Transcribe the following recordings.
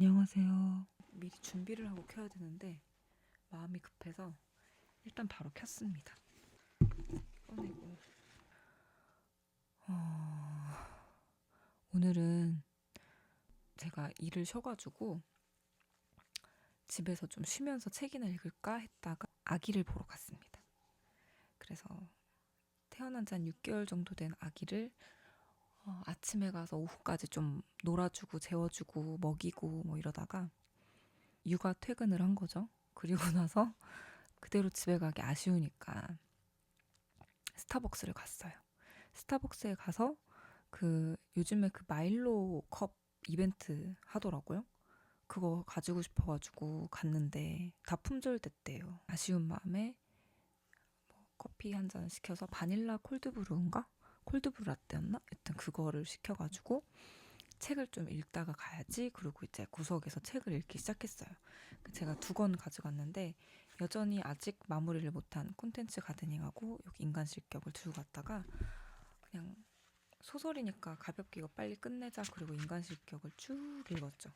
안녕하세요. 미리 준비를 하고 켜야 되는데 마음이 급해서 일단 바로 켰습니다. 꺼내고 오늘은 제가 일을 쉬어가지고 집에서 좀 쉬면서 책이나 읽을까 했다가 아기를 보러 갔습니다. 그래서 태어난 지 한 6개월 정도 된 아기를 아침에 가서 오후까지 좀 놀아주고 재워주고 먹이고 뭐 이러다가 육아 퇴근을 한 거죠. 그리고 나서 그대로 집에 가기 아쉬우니까 스타벅스를 갔어요. 스타벅스에 가서 요즘에 그 마일로 컵 이벤트 하더라고요. 그거 가지고 싶어가지고 갔는데 다 품절됐대요. 아쉬운 마음에 커피 한 잔 시켜서 바닐라 콜드브루인가? 콜드브루 라떼였나? 여튼 그거를 시켜가지고 책을 좀 읽다가 가야지. 그리고 이제 구석에서 책을 읽기 시작했어요. 제가 2권 가져갔는데 여전히 아직 마무리를 못한 콘텐츠 가드닝하고 여기 인간 실격을 들고 갔다가 그냥 소설이니까 가볍게 이거 빨리 끝내자. 그리고 인간 실격을 쭉 읽었죠.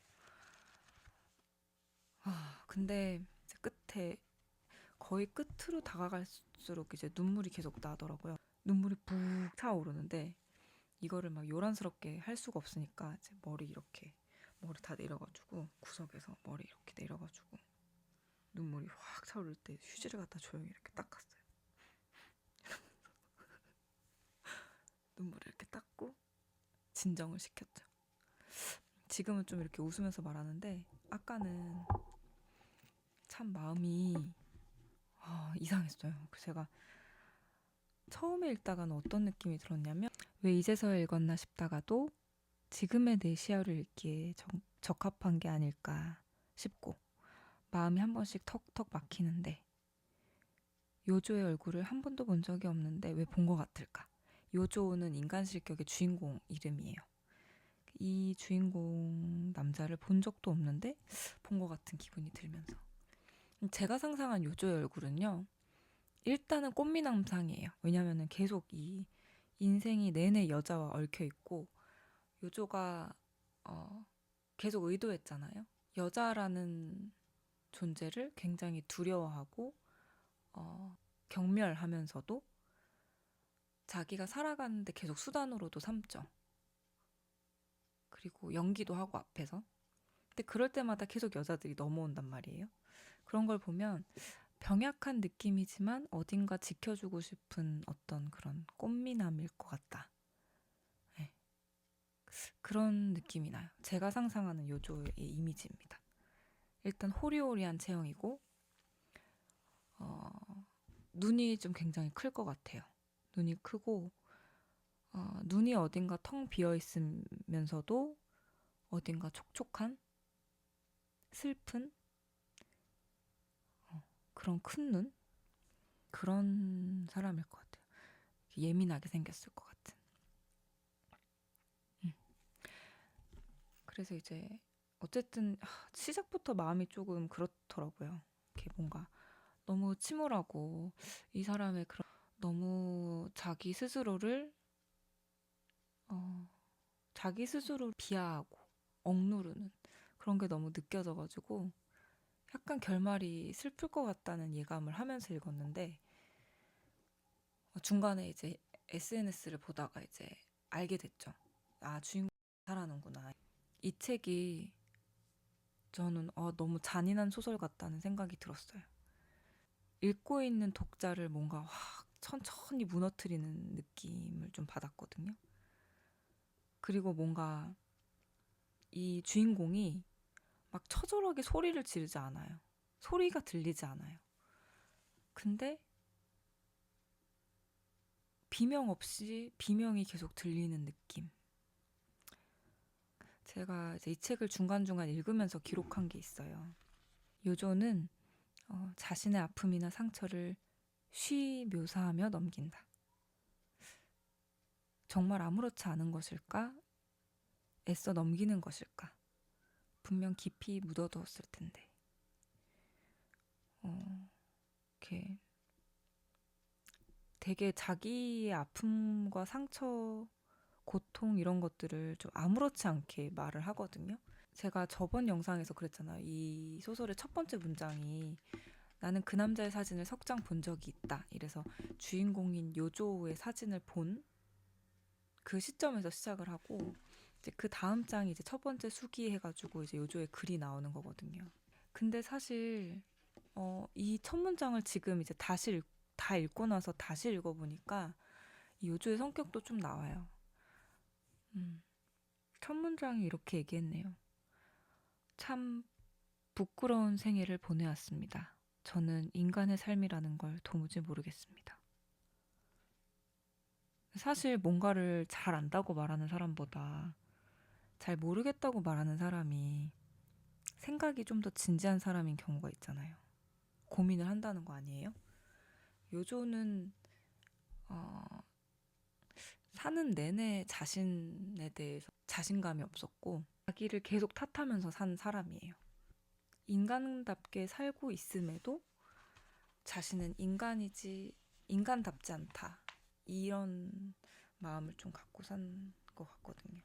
근데 이제 끝에 거의 끝으로 다가갈수록 이제 눈물이 계속 나더라고요. 눈물이 푹 차오르는데 이거를 막 요란스럽게 할 수가 없으니까 이제 머리 다 내려가지고 구석에서 머리 이렇게 내려가지고 눈물이 확 차오를 때 휴지를 갖다 조용히 이렇게 닦았어요. 눈물을 이렇게 닦고 진정을 시켰죠. 지금은 좀 이렇게 웃으면서 말하는데 아까는 참 마음이 이상했어요. 그래서 제가 처음에 읽다가는 어떤 느낌이 들었냐면 왜 이제서야 읽었나 싶다가도 지금의 내 시야를 읽기에 적합한 게 아닐까 싶고 마음이 한 번씩 턱턱 막히는데 요조의 얼굴을 한 번도 본 적이 없는데 왜 본 것 같을까? 요조는 인간 실격의 주인공 이름이에요. 이 주인공 남자를 본 적도 없는데 본 것 같은 기분이 들면서 제가 상상한 요조의 얼굴은요. 일단은 꽃미남상이에요. 왜냐면은 계속 이 인생이 내내 여자와 얽혀 있고 요조가 계속 의도했잖아요. 여자라는 존재를 굉장히 두려워하고 경멸하면서도 자기가 살아가는데 계속 수단으로도 삼죠. 그리고 연기도 하고 앞에서. 근데 그럴 때마다 계속 여자들이 넘어온단 말이에요. 그런 걸 보면 병약한 느낌이지만 어딘가 지켜주고 싶은 어떤 그런 꽃미남일 것 같다. 네. 그런 느낌이 나요. 제가 상상하는 요조의 이미지입니다. 일단 호리호리한 체형이고 눈이 좀 굉장히 클 것 같아요. 눈이 크고 눈이 어딘가 텅 비어 있으면서도 어딘가 촉촉한 슬픈 그런 큰 눈? 그런 사람일 것 같아요. 예민하게 생겼을 것 같은. 그래서 이제 어쨌든 시작부터 마음이 조금 그렇더라고요. 이렇게 뭔가 너무 침울하고 이 사람의 그런 너무 자기 스스로를 비하하고 억누르는 그런 게 너무 느껴져가지고 약간 결말이 슬플 것 같다는 예감을 하면서 읽었는데 중간에 이제 SNS를 보다가 이제 알게 됐죠. 아, 주인공이 살아는구나. 이 책이 저는 너무 잔인한 소설 같다는 생각이 들었어요. 읽고 있는 독자를 뭔가 확 천천히 무너뜨리는 느낌을 좀 받았거든요. 그리고 뭔가 이 주인공이 막 처절하게 소리를 지르지 않아요. 소리가 들리지 않아요. 근데 비명 없이 비명이 계속 들리는 느낌. 제가 이제 이 책을 중간중간 읽으면서 기록한 게 있어요. 요조는 자신의 아픔이나 상처를 쉬 묘사하며 넘긴다. 정말 아무렇지 않은 것일까? 애써 넘기는 것일까? 분명 깊이 묻어두었을 텐데. 이렇게 되게 자기의 아픔과 상처, 고통 이런 것들을 좀 아무렇지 않게 말을 하거든요. 제가 저번 영상에서 그랬잖아요. 이 소설의 첫 번째 문장이 나는 그 남자의 사진을 석 장 본 적이 있다. 이래서 주인공인 요조의 사진을 본 그 시점에서 시작을 하고 이제 그 다음 장이 이제 첫 번째 수기 해가지고 이제 요조의 글이 나오는 거거든요. 근데 사실 이 첫 문장을 지금 이제 다 읽고 나서 다시 읽어보니까 이 요조의 성격도 좀 나와요. 첫 문장이 이렇게 얘기했네요. 참 부끄러운 생애를 보내왔습니다. 저는 인간의 삶이라는 걸 도무지 모르겠습니다. 사실 뭔가를 잘 안다고 말하는 사람보다 잘 모르겠다고 말하는 사람이 생각이 좀 더 진지한 사람인 경우가 있잖아요. 고민을 한다는 거 아니에요? 요조는 어, 사는 내내 자신에 대해서 자신감이 없었고 자기를 계속 탓하면서 산 사람이에요. 인간답게 살고 있음에도 자신은 인간답지 않다. 이런 마음을 좀 갖고 산 것 같거든요.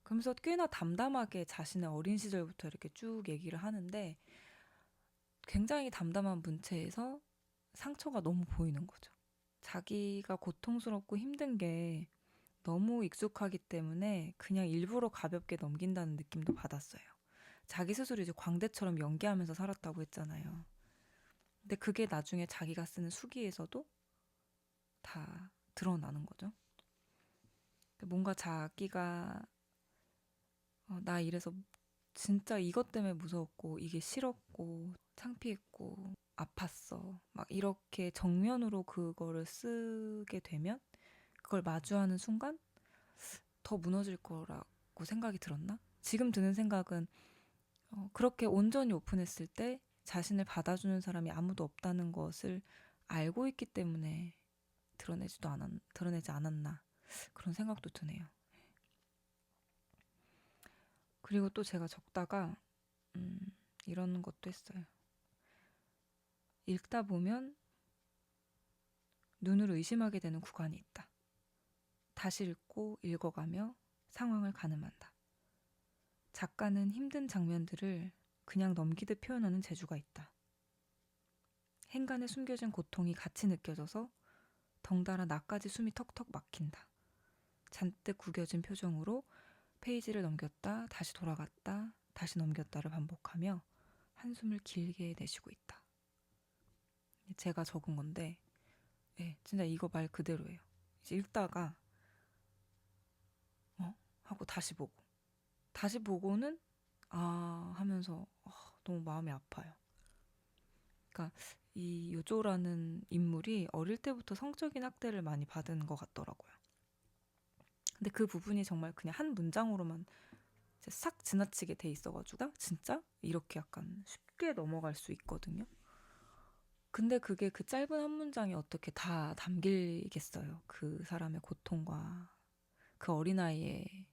그러면서 꽤나 담담하게 자신의 어린 시절부터 이렇게 쭉 얘기를 하는데 굉장히 담담한 문체에서 상처가 너무 보이는 거죠. 자기가 고통스럽고 힘든 게 너무 익숙하기 때문에 그냥 일부러 가볍게 넘긴다는 느낌도 받았어요. 자기 스스로 이제 광대처럼 연기하면서 살았다고 했잖아요. 근데 그게 나중에 자기가 쓰는 수기에서도 다 드러나는 거죠. 뭔가 자기가 나 이래서 진짜 이것 때문에 무서웠고 이게 싫었고 창피했고 아팠어 막 이렇게 정면으로 그거를 쓰게 되면 그걸 마주하는 순간 더 무너질 거라고 생각이 들었나? 지금 드는 생각은 그렇게 온전히 오픈했을 때 자신을 받아주는 사람이 아무도 없다는 것을 알고 있기 때문에 드러내지 않았나 그런 생각도 드네요. 그리고 또 제가 적다가 이런 것도 했어요. 읽다 보면 눈을 의심하게 되는 구간이 있다. 다시 읽고 읽어가며 상황을 가늠한다. 작가는 힘든 장면들을 그냥 넘기듯 표현하는 재주가 있다. 행간에 숨겨진 고통이 같이 느껴져서 덩달아 나까지 숨이 턱턱 막힌다. 잔뜩 구겨진 표정으로 페이지를 넘겼다, 다시 돌아갔다, 다시 넘겼다를 반복하며 한숨을 길게 내쉬고 있다. 제가 적은 건데, 네, 진짜 이거 말 그대로예요. 이제 읽다가 하고 다시 보고는 하면서 너무 마음이 아파요. 그러니까 이 요조라는 인물이 어릴 때부터 성적인 학대를 많이 받은 것 같더라고요. 근데 그 부분이 정말 그냥 한 문장으로만 싹 지나치게 돼 있어가지고 진짜 이렇게 약간 쉽게 넘어갈 수 있거든요. 근데 그게 그 짧은 한 문장에 어떻게 다 담기겠어요. 그 사람의 고통과 그 어린아이의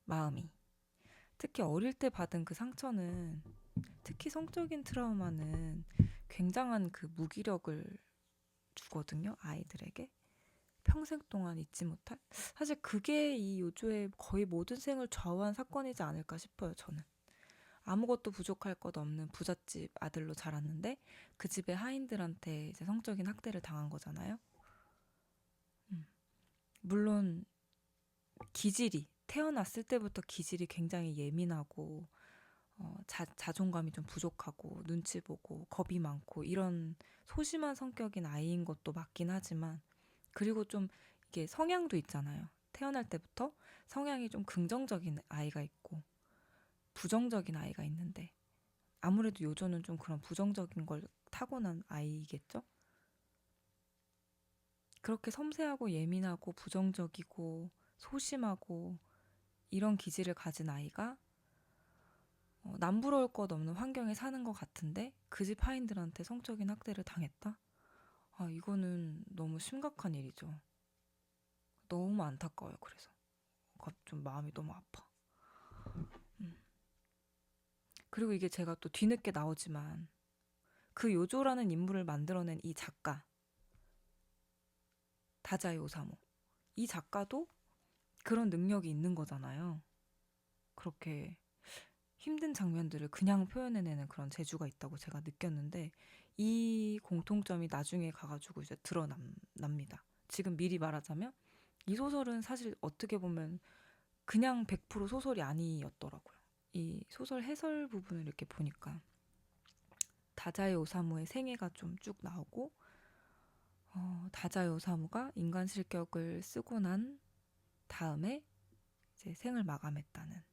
마음이. 특히 어릴 때 받은 그 상처는, 특히 성적인 트라우마는 굉장한 그 무기력을 주거든요. 아이들에게. 평생 동안 잊지 못할? 사실 그게 이 요조의 거의 모든 생을 좌우한 사건이지 않을까 싶어요, 저는. 아무것도 부족할 것 없는 부잣집 아들로 자랐는데 그 집의 하인들한테 이제 성적인 학대를 당한 거잖아요. 물론 태어났을 때부터 기질이 굉장히 예민하고 자존감이 좀 부족하고 눈치 보고 겁이 많고 이런 소심한 성격인 아이인 것도 맞긴 하지만 그리고 좀 이게 성향도 있잖아요. 태어날 때부터 성향이 좀 긍정적인 아이가 있고 부정적인 아이가 있는데 아무래도 요조는 좀 그런 부정적인 걸 타고난 아이겠죠? 그렇게 섬세하고 예민하고 부정적이고 소심하고 이런 기질을 가진 아이가 남부러울 것 없는 환경에 사는 것 같은데 그 집 하인들한테 성적인 학대를 당했다? 이거는 너무 심각한 일이죠. 너무 안타까워요. 그래서 좀 마음이 너무 아파. 그리고 이게 제가 또 뒤늦게 나오지만 그 요조라는 인물을 만들어낸 이 작가 다자이 오사무, 이 작가도 그런 능력이 있는 거잖아요. 그렇게 힘든 장면들을 그냥 표현해내는 그런 재주가 있다고 제가 느꼈는데 이 공통점이 나중에 가가지고 이제 드러납니다. 지금 미리 말하자면 이 소설은 사실 어떻게 보면 그냥 100% 소설이 아니었더라고요. 이 소설 해설 부분을 이렇게 보니까 다자이 오사무의 생애가 좀 쭉 나오고 다자이 오사무가 인간 실격을 쓰고 난 다음에 이제 생을 마감했다는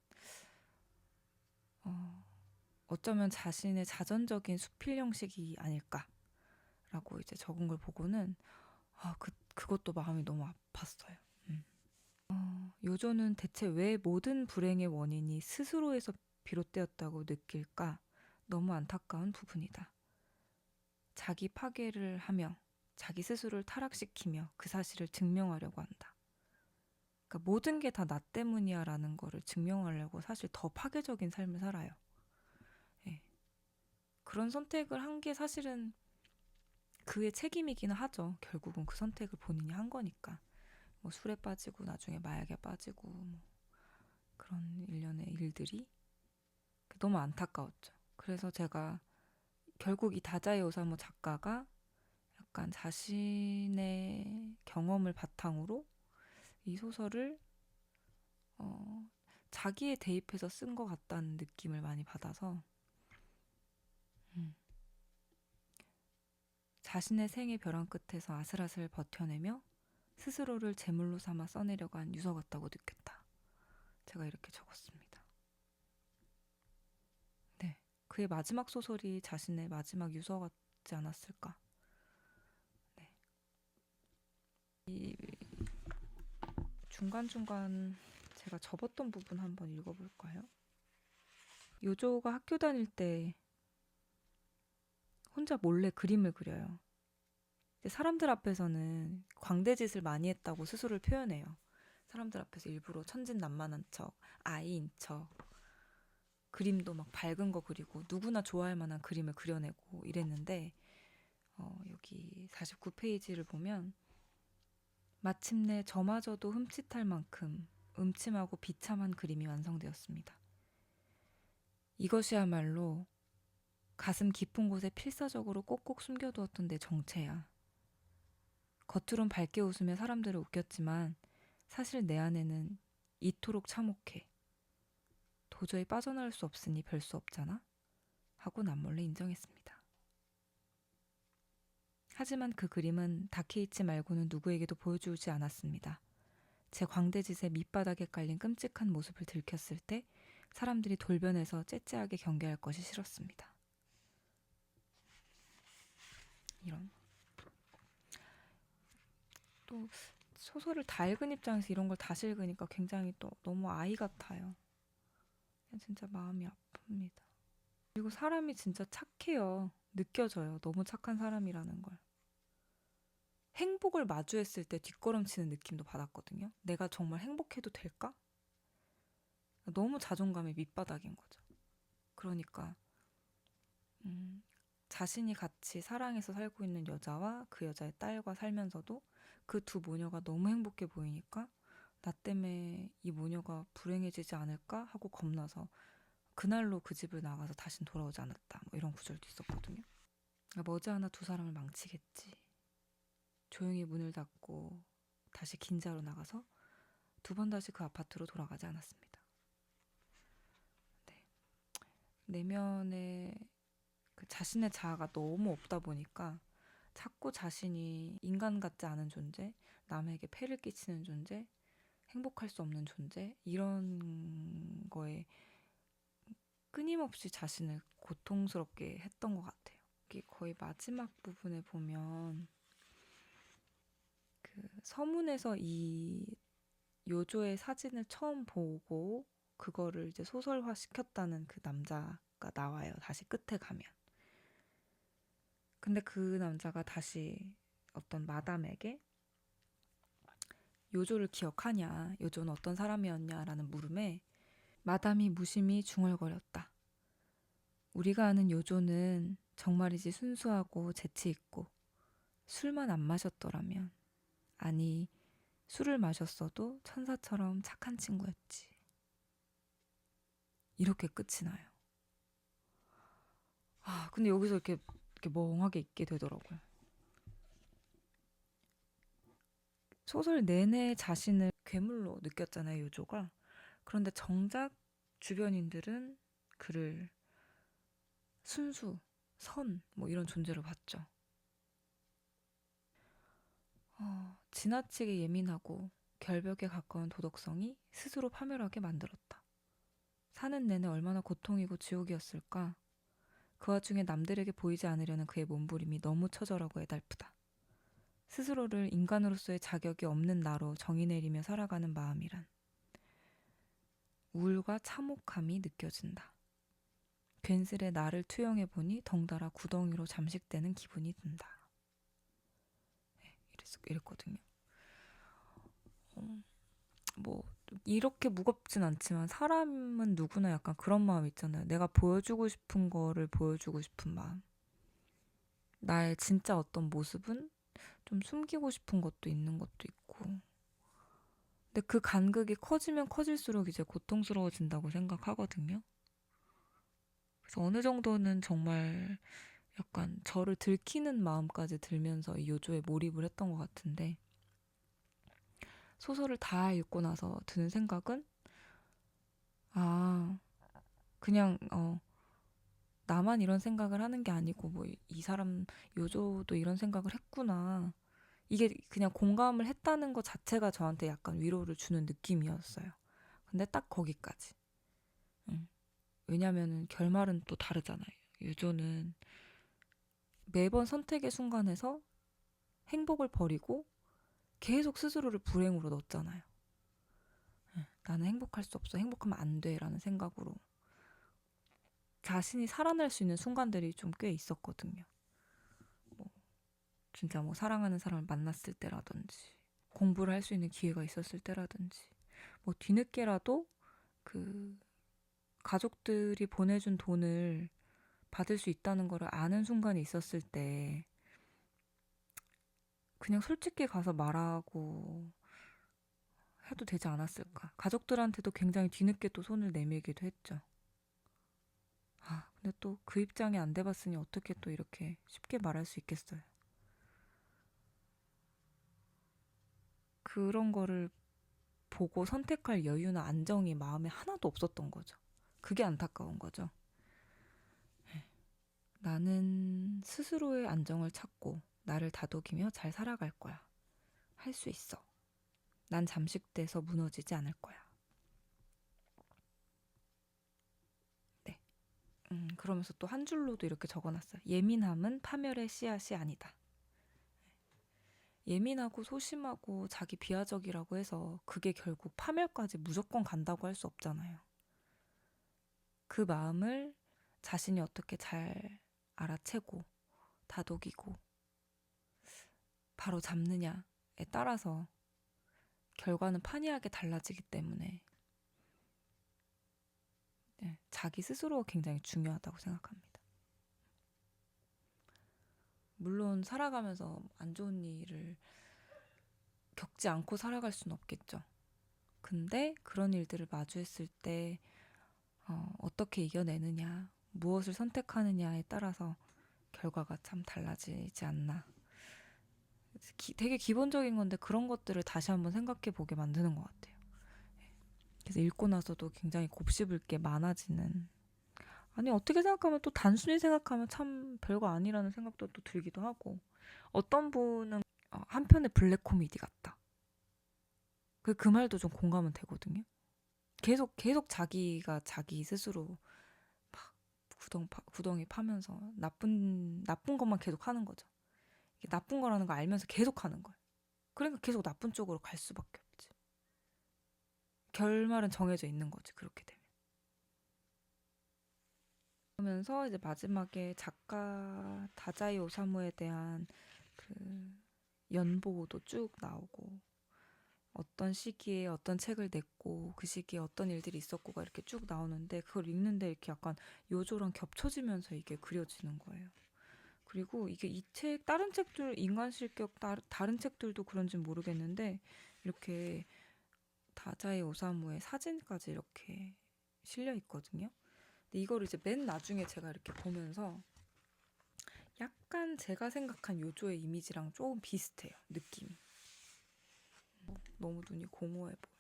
어쩌면 자신의 자전적인 수필 형식이 아닐까라고 이제 적은 걸 보고는 그것도 마음이 너무 아팠어요. 요조는 대체 왜 모든 불행의 원인이 스스로에서 비롯되었다고 느낄까? 너무 안타까운 부분이다. 자기 파괴를 하며 자기 스스로를 타락시키며 그 사실을 증명하려고 한다. 그러니까 모든 게 다 나 때문이야 라는 거를 증명하려고 사실 더 파괴적인 삶을 살아요. 예. 그런 선택을 한 게 사실은 그의 책임이기는 하죠. 결국은 그 선택을 본인이 한 거니까. 뭐 술에 빠지고 나중에 마약에 빠지고 뭐 그런 일련의 일들이 너무 안타까웠죠. 그래서 제가 결국 이 다자이 오사무 작가가 약간 자신의 경험을 바탕으로 이 소설을 자기에 대입해서 쓴 것 같다는 느낌을 많이 받아서 자신의 생의 벼랑 끝에서 아슬아슬 버텨내며 스스로를 제물로 삼아 써내려고 한 유서 같다고 느꼈다. 제가 이렇게 적었습니다. 네, 그의 마지막 소설이 자신의 마지막 유서 같지 않았을까. 네. 이 중간중간 제가 접었던 부분 한번 읽어볼까요? 요조가 학교 다닐 때 혼자 몰래 그림을 그려요. 사람들 앞에서는 광대짓을 많이 했다고 스스로를 표현해요. 사람들 앞에서 일부러 천진난만한 척, 아이인 척, 그림도 막 밝은 거 그리고 누구나 좋아할 만한 그림을 그려내고 이랬는데 여기 49페이지를 보면 마침내 저마저도 흠칫할 만큼 음침하고 비참한 그림이 완성되었습니다. 이것이야말로 가슴 깊은 곳에 필사적으로 꼭꼭 숨겨두었던 내 정체야. 겉으론 밝게 웃으며 사람들을 웃겼지만 사실 내 안에는 이토록 참혹해. 도저히 빠져나올 수 없으니 별 수 없잖아? 하고 남몰래 인정했습니다. 하지만 그 그림은 다케이치 말고는 누구에게도 보여주지 않았습니다. 제 광대짓의 밑바닥에 깔린 끔찍한 모습을 들켰을 때 사람들이 돌변해서 째째하게 경계할 것이 싫었습니다. 이런. 또 소설을 다 읽은 입장에서 이런 걸 다시 읽으니까 굉장히 또 너무 아이 같아요. 그냥 진짜 마음이 아픕니다. 그리고 사람이 진짜 착해요. 느껴져요. 너무 착한 사람이라는 걸. 행복을 마주했을 때 뒷걸음치는 느낌도 받았거든요. 내가 정말 행복해도 될까? 너무 자존감의 밑바닥인 거죠. 그러니까 자신이 같이 사랑해서 살고 있는 여자와 그 여자의 딸과 살면서도 그 두 모녀가 너무 행복해 보이니까 나 때문에 이 모녀가 불행해지지 않을까 하고 겁나서 그날로 그 집을 나가서 다신 돌아오지 않았다. 뭐 이런 구절도 있었거든요. 머지않아 두 사람을 망치겠지. 조용히 문을 닫고 다시 긴자로 나가서 두 번 다시 그 아파트로 돌아가지 않았습니다. 네. 내면에 그 자신의 자아가 너무 없다 보니까 자꾸 자신이 인간 같지 않은 존재, 남에게 폐를 끼치는 존재, 행복할 수 없는 존재 이런 거에 끊임없이 자신을 고통스럽게 했던 것 같아요. 이게 거의 마지막 부분에 보면 그 서문에서 이 요조의 사진을 처음 보고 그거를 이제 소설화 시켰다는 그 남자가 나와요. 다시 끝에 가면. 근데 그 남자가 다시 어떤 마담에게 요조를 기억하냐, 요조는 어떤 사람이었냐라는 물음에 마담이 무심히 중얼거렸다. 우리가 아는 요조는 정말이지 순수하고 재치있고 술만 안 마셨더라면, 아니 술을 마셨어도 천사처럼 착한 친구였지. 이렇게 끝이 나요. 근데 여기서 이렇게 멍하게 있게 되더라고요. 소설 내내 자신을 괴물로 느꼈잖아요, 요조가. 그런데 정작 주변인들은 그를 순수, 선, 뭐 이런 존재로 봤죠. 지나치게 예민하고 결벽에 가까운 도덕성이 스스로 파멸하게 만들었다. 사는 내내 얼마나 고통이고 지옥이었을까. 그 와중에 남들에게 보이지 않으려는 그의 몸부림이 너무 처절하고 애달프다. 스스로를 인간으로서의 자격이 없는 나로 정의 내리며 살아가는 마음이란 우울과 참혹함이 느껴진다. 괜스레 나를 투영해보니 덩달아 구덩이로 잠식되는 기분이 든다. 네, 이랬거든요. 뭐 이렇게 무겁진 않지만 사람은 누구나 약간 그런 마음 있잖아요. 내가 보여주고 싶은 거를 보여주고 싶은 마음. 나의 진짜 어떤 모습은 좀 숨기고 싶은 것도 있는 것도 있고. 근데 그 간극이 커지면 커질수록 이제 고통스러워진다고 생각하거든요. 그래서 어느 정도는 정말 약간 저를 들키는 마음까지 들면서 이 요조에 몰입을 했던 것 같은데 소설을 다 읽고 나서 드는 생각은 아 그냥 나만 이런 생각을 하는 게 아니고 뭐 이 사람 요조도 이런 생각을 했구나. 이게 그냥 공감을 했다는 것 자체가 저한테 약간 위로를 주는 느낌이었어요. 근데 딱 거기까지. 왜냐면은 결말은 또 다르잖아요. 요조는 매번 선택의 순간에서 행복을 버리고 계속 스스로를 불행으로 넣었잖아요. 나는 행복할 수 없어. 행복하면 안 돼. 라는 생각으로. 자신이 살아날 수 있는 순간들이 좀 꽤 있었거든요. 뭐, 진짜 뭐 사랑하는 사람을 만났을 때라든지, 공부를 할 수 있는 기회가 있었을 때라든지, 뭐 뒤늦게라도 그 가족들이 보내준 돈을 받을 수 있다는 걸 아는 순간이 있었을 때, 그냥 솔직히 가서 말하고 해도 되지 않았을까. 가족들한테도 굉장히 뒤늦게 또 손을 내밀기도 했죠. 근데 또 그 입장이 안 돼봤으니 어떻게 또 이렇게 쉽게 말할 수 있겠어요. 그런 거를 보고 선택할 여유나 안정이 마음에 하나도 없었던 거죠. 그게 안타까운 거죠. 나는 스스로의 안정을 찾고 나를 다독이며 잘 살아갈 거야. 할 수 있어. 난 잠식돼서 무너지지 않을 거야. 네. 그러면서 또 한 줄로도 이렇게 적어놨어요. 예민함은 파멸의 씨앗이 아니다. 예민하고 소심하고 자기 비하적이라고 해서 그게 결국 파멸까지 무조건 간다고 할 수 없잖아요. 그 마음을 자신이 어떻게 잘 알아채고 다독이고 바로 잡느냐에 따라서 결과는 판이하게 달라지기 때문에 네, 자기 스스로가 굉장히 중요하다고 생각합니다. 물론 살아가면서 안 좋은 일을 겪지 않고 살아갈 수는 없겠죠. 근데 그런 일들을 마주했을 때 어떻게 이겨내느냐, 무엇을 선택하느냐에 따라서 결과가 참 달라지지 않나. 되게 기본적인 건데 그런 것들을 다시 한번 생각해 보게 만드는 것 같아요. 그래서 읽고 나서도 굉장히 곱씹을 게 많아지는. 아니 어떻게 생각하면 또 단순히 생각하면 참 별거 아니라는 생각도 또 들기도 하고 어떤 분은 한편의 블랙 코미디 같다. 그 말도 좀 공감은 되거든요. 계속 자기가 자기 스스로 막 구덩이 파면서 나쁜 것만 계속 하는 거죠. 이게 나쁜 거라는 걸 알면서 계속 하는 거예요. 그러니까 계속 나쁜 쪽으로 갈 수밖에 없지. 결말은 정해져 있는 거지 그렇게 되면. 그러면서 이제 마지막에 작가 다자이 오사무에 대한 그 연보도 쭉 나오고 어떤 시기에 어떤 책을 냈고 그 시기에 어떤 일들이 있었고가 이렇게 쭉 나오는데 그걸 읽는데 이렇게 약간 요조랑 겹쳐지면서 이게 그려지는 거예요. 그리고 이게 이 책 다른 책들 인간 실격 다른 책들도 그런지는 모르겠는데 이렇게 다자이 오사무의 사진까지 이렇게 실려 있거든요. 근데 이거를 이제 맨 나중에 제가 이렇게 보면서 약간 제가 생각한 요조의 이미지랑 조금 비슷해요. 느낌이. 너무 눈이 공허해 보여.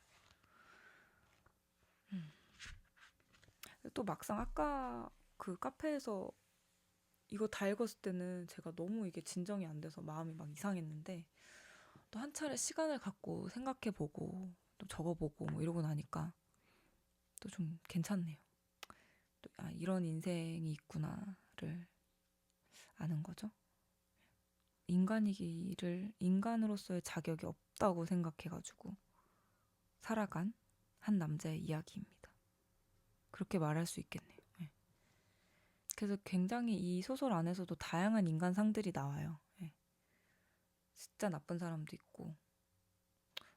또 막상 아까 그 카페에서 이거 다 읽었을 때는 제가 너무 이게 진정이 안 돼서 마음이 막 이상했는데 또 한 차례 시간을 갖고 생각해보고 또 적어보고 뭐 이러고 나니까 또 좀 괜찮네요. 또 이런 인생이 있구나를 아는 거죠. 인간으로서의 자격이 없다고 생각해가지고 살아간 한 남자의 이야기입니다. 그렇게 말할 수 있겠네요. 네. 그래서 굉장히 이 소설 안에서도 다양한 인간상들이 나와요. 네. 진짜 나쁜 사람도 있고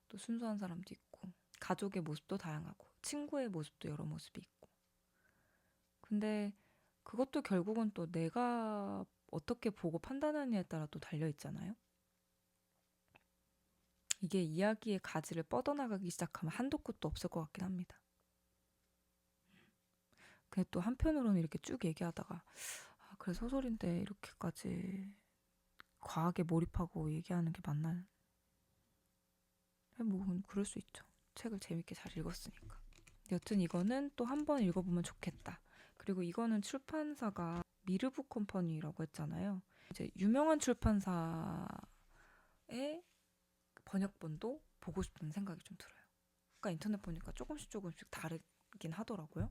또 순수한 사람도 있고 가족의 모습도 다양하고 친구의 모습도 여러 모습이 있고 근데 그것도 결국은 또 내가 어떻게 보고 판단하느냐에 따라 또 달려있잖아요. 이게 이야기의 가지를 뻗어나가기 시작하면 한도 끝도 없을 것 같긴 합니다. 근데 또 한편으로는 이렇게 쭉 얘기하다가 그래 소설인데 이렇게까지 과하게 몰입하고 얘기하는 게 맞나? 뭐 그럴 수 있죠. 책을 재밌게 잘 읽었으니까. 여튼 이거는 또 한 번 읽어보면 좋겠다. 그리고 이거는 출판사가 미르부 컴퍼니라고 했잖아요. 이제 유명한 출판사의 번역본도 보고 싶은 생각이 좀 들어요. 아까 인터넷 보니까 조금씩 다르긴 하더라고요.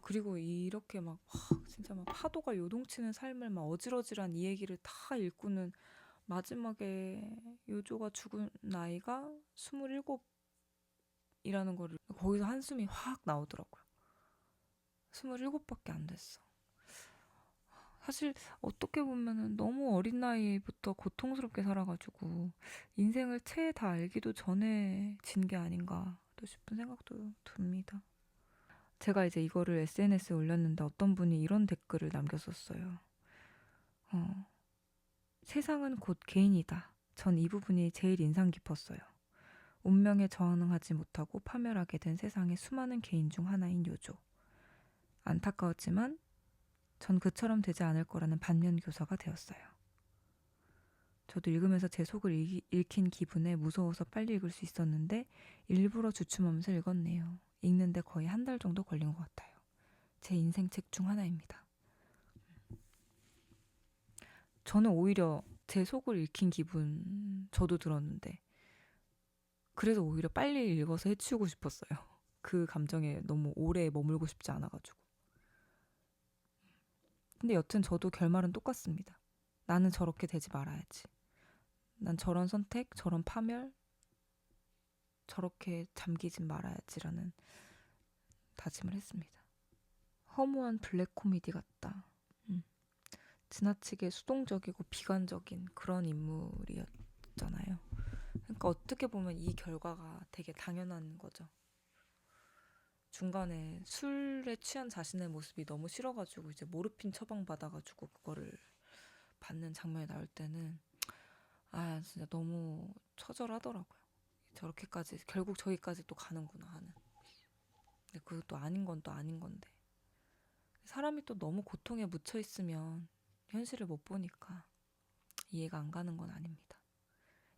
그리고 이렇게 막 진짜 막 파도가 요동치는 삶을 막 어질어질한 이 얘기를 다 읽고는 마지막에 요조가 죽은 나이가 27이라는 거를 거기서 한숨이 확 나오더라고요. 27밖에 안 됐어. 사실 어떻게 보면은 너무 어린 나이부터 고통스럽게 살아가지고 인생을 채 다 알기도 전에 진 게 아닌가 또 싶은 생각도 듭니다. 제가 이제 이거를 SNS에 올렸는데 어떤 분이 이런 댓글을 남겼었어요. 세상은 곧 개인이다. 전 이 부분이 제일 인상 깊었어요. 운명에 저항하지 못하고 파멸하게 된 세상의 수많은 개인 중 하나인 요조. 안타까웠지만 전 그처럼 되지 않을 거라는 반면교사가 되었어요. 저도 읽으면서 제 속을 읽힌 기분에 무서워서 빨리 읽을 수 있었는데 일부러 주춤하면서 읽었네요. 읽는데 거의 한 달 정도 걸린 것 같아요. 제 인생 책 중 하나입니다. 저는 오히려 제 속을 읽힌 기분 저도 들었는데 그래서 오히려 빨리 읽어서 해치우고 싶었어요. 그 감정에 너무 오래 머물고 싶지 않아가지고. 근데 여튼 저도 결말은 똑같습니다. 나는 저렇게 되지 말아야지. 난 저런 선택, 저런 파멸, 저렇게 잠기진 말아야지라는 다짐을 했습니다. 허무한 블랙 코미디 같다. 지나치게 수동적이고 비관적인 그런 인물이었잖아요. 그러니까 어떻게 보면 이 결과가 되게 당연한 거죠. 중간에 술에 취한 자신의 모습이 너무 싫어가지고 이제 모르핀 처방 받아가지고 그거를 받는 장면이 나올 때는 진짜 너무 처절하더라고요. 저렇게까지 결국 저기까지 또 가는구나 하는. 근데 그것도 아닌 건 또 아닌 건데 사람이 또 너무 고통에 묻혀 있으면 현실을 못 보니까 이해가 안 가는 건 아닙니다.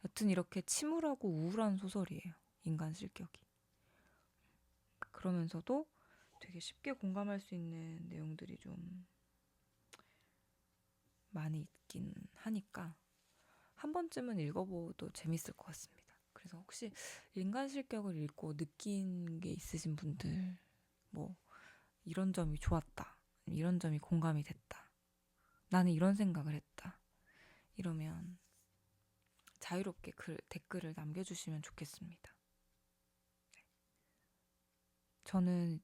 여튼 이렇게 침울하고 우울한 소설이에요. 인간 실격이. 그러면서도 되게 쉽게 공감할 수 있는 내용들이 좀 많이 있긴 하니까 한 번쯤은 읽어봐도 재밌을 것 같습니다. 그래서 혹시 인간 실격을 읽고 느낀 게 있으신 분들 뭐 이런 점이 좋았다. 이런 점이 공감이 됐다. 나는 이런 생각을 했다. 이러면 자유롭게 댓글을 남겨주시면 좋겠습니다. 저는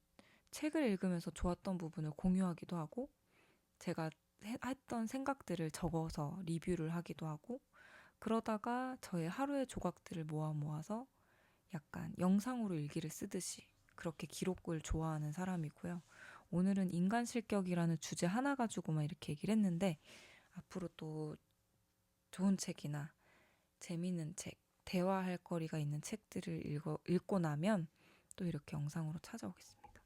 책을 읽으면서 좋았던 부분을 공유하기도 하고 제가 했던 생각들을 적어서 리뷰를 하기도 하고 그러다가 저의 하루의 조각들을 모아서 약간 영상으로 일기를 쓰듯이 그렇게 기록을 좋아하는 사람이고요. 오늘은 인간 실격이라는 주제 하나 가지고만 이렇게 얘기를 했는데 앞으로 또 좋은 책이나 재미있는 책, 대화할 거리가 있는 책들을 읽고 나면 또 이렇게 영상으로 찾아오겠습니다.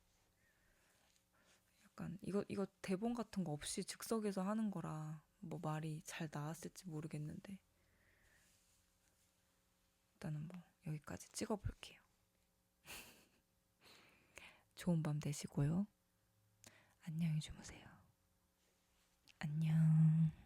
약간 이거 대본 같은 거 없이 즉석에서 하는 거라 뭐 말이 잘 나왔을지 모르겠는데 일단은 뭐 여기까지 찍어볼게요. 좋은 밤 되시고요. 안녕히 주무세요. 안녕.